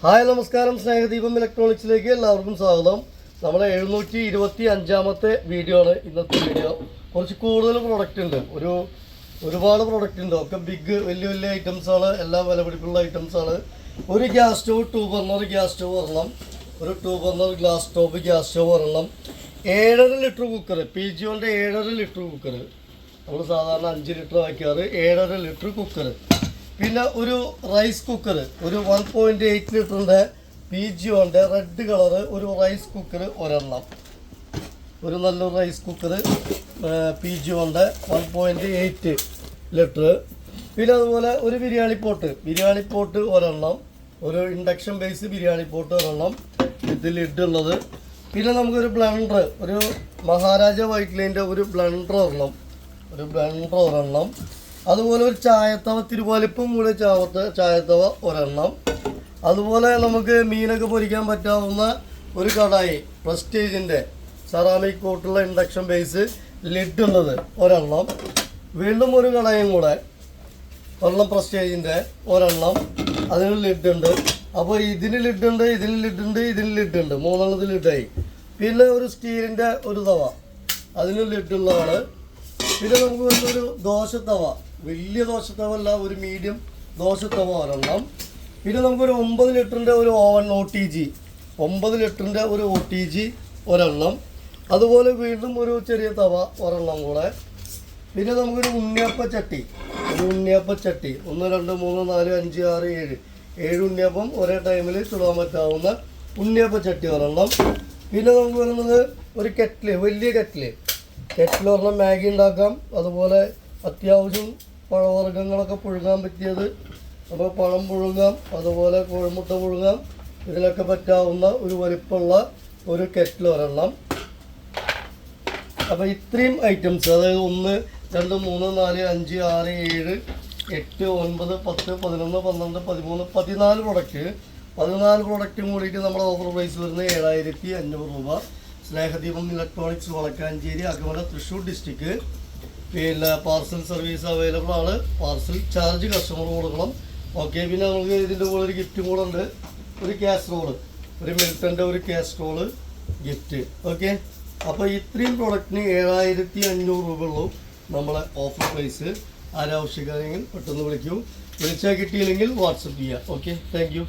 Hi നമസ്കാരം, സ്നേഹദീപം ഇലക്ട്രോണിക്സിലേക്ക് എല്ലാവർക്കും സ്വാഗതം. നമ്മുടെ 725-ാമത്തെ വീഡിയോ ആണ് ഇന്നത്തെ വീഡിയോ. കുറച്ച് കൂടുതൽ പ്രൊഡക്റ്റ് ഉണ്ട്, ഒരുപാട് പ്രൊഡക്റ്റ് ഉണ്ട്. ഒക്കെ വലിയ ഐറ്റംസാണ്, എല്ലാം വിലപിടിപ്പുള്ള ഐറ്റംസാണ്. ഒരു gas stove 2 burner gas stove ഒരെണ്ണം, ഒരു 2 burner glass top gas stove ഒരെണ്ണം, 7.5 ലിറ്റർ കുക്കർ, PGOന്റെ 7.5 ലിറ്റർ കുക്കർ. നമ്മൾ സാധാരണ 5 ലിറ്റർ വയ്ക്കാറ്, 7.5 ലിറ്റർ കുക്കർ. പിന്നെ ഒരു റൈസ് കുക്കർ, ഒരു 1.8 ലിറ്ററിൻ്റെ PGOന്റെ റെഡ് കളറ് ഒരു റൈസ് കുക്കർ ഒരെണ്ണം, ഒരു നല്ലൊരു റൈസ് കുക്കർ PGOന്റെ 1.8 ലിറ്റർ. പിന്നെ അതുപോലെ ഒരു ബിരിയാണി പോട്ട് ഒരെണ്ണം, ഒരു ഇൻഡക്ഷൻ ബേസ് ബിരിയാണി പോട്ട് ഒരെണ്ണം, ഇതിൽ ഇട്ടുള്ളത്. പിന്നെ നമുക്കൊരു ബ്ലെൻഡർ, ഒരു മഹാരാജ വൈറ്റ് ലൈൻ്റെ ഒരു ബ്ലെൻഡർ ഒരെണ്ണം. അതുപോലെ ഒരു ചായത്തവ, തിരുവലിപ്പം കൂടെ ചായത്തവ ഒരെണ്ണം. അതുപോലെ നമുക്ക് മീനൊക്കെ പൊരിക്കാൻ പറ്റാവുന്ന ഒരു കടായി, പ്രസ്റ്റീജിൻ്റെ സെറാമിക് കോട്ടുള്ള ഇൻഡക്ഷൻ ബേസ് ലിഡ് ഉള്ളത് ഒരെണ്ണം. വീണ്ടും ഒരു കടായും കൂടെ ഒരെണ്ണം, പ്രസ്റ്റീജിൻ്റെ ഒരെണ്ണം, അതിന് ലിഡുണ്ട്. അപ്പോൾ ഇതിന് ലിഡുണ്ട്, ഇതിന് ലിഡുണ്ട്, 3 ലിഡായി. പിന്നെ ഒരു സ്റ്റീലിൻ്റെ ഒരു തവ, അതിന് ലിഡുള്ളതാണ്. പിന്നെ നമുക്ക് ഒരു ദോശത്തവ, വലിയ ദോശത്തവ അല്ല, ഒരു മീഡിയം ദോശത്തവ ഒരെണ്ണം. പിന്നെ നമുക്കൊരു 9 ലിറ്ററിൻ്റെ ഒരു ഓവൻ OTG, 9 ലിറ്ററിൻ്റെ ഒരു OTG ഒരെണ്ണം. അതുപോലെ വീണ്ടും ഒരു ചെറിയ തവ ഒരെണ്ണം കൂടെ. പിന്നെ നമുക്കൊരു ഉണ്ണിയപ്പച്ചട്ടി, 1 2 3 4 5 6 7 ഉണ്ണിയപ്പം ഒരേ ടൈമിൽ ചുടാൻ പറ്റാവുന്ന ഉണ്ണിയപ്പച്ചട്ടി ഒരെണ്ണം. പിന്നെ നമുക്ക് വരുന്നത് ഒരു കെറ്റില്, വലിയ കെറ്റിൽ ഒരെണ്ണം, മാഗി ഉണ്ടാക്കാം. അതുപോലെ അത്യാവശ്യം പഴവർഗ്ഗങ്ങളൊക്കെ പുഴുങ്ങാൻ പറ്റിയത്, അപ്പോൾ പഴം പുഴുങ്ങാം, അതുപോലെ കോഴിമുട്ട പുഴുങ്ങാം, ഇതിലൊക്കെ പറ്റാവുന്ന ഒരു വലിപ്പമുള്ള ഒരു കെറ്റിൽ ഒരെണ്ണം. അപ്പോൾ ഇത്രയും ഐറ്റംസ്, അതായത് 1 2 3 4 5 6 7 8 9 10 11 12 13 14 പ്രൊഡക്റ്റ്. 14 പ്രൊഡക്റ്റും കൂടിയിട്ട് നമ്മുടെ ഓഫർ പ്രൈസ് വരുന്നത് 7500 രൂപ. സ്നേഹദീപം ഇലക്ട്രോണിക്സ്, വളക്കാഞ്ചേരി, അകമല, തൃശ്ശൂർ ഡിസ്ട്രിക്ട്. പിന്നെ പാർസൽ സർവീസ് അവൈലബിൾ ആണ്. പാർസൽ ചാർജ് കസ്റ്റമർ കൊടുക്കണം. ഓക്കെ. പിന്നെ നമുക്ക് ഇതിൻ്റെ കൂടെ ഒരു ഗിഫ്റ്റും കൂടെ ഉണ്ട്, ഒരു കാസറോള്, ഒരു മിൽട്ടൻ്റെ ഒരു കാസറോള് ഗിഫ്റ്റ്. ഓക്കെ. അപ്പോൾ ഇത്രയും പ്രൊഡക്റ്റിന് 7500 രൂപ ഉള്ളൂ നമ്മളെ ഓഫർ പ്രൈസ്. ആരാവശ്യക്കാരെങ്കിൽ പെട്ടെന്ന് വിളിക്കൂ. വിളിച്ചാൽ കിട്ടിയില്ലെങ്കിൽ വാട്സപ്പ് ചെയ്യുക. Okay, thank you.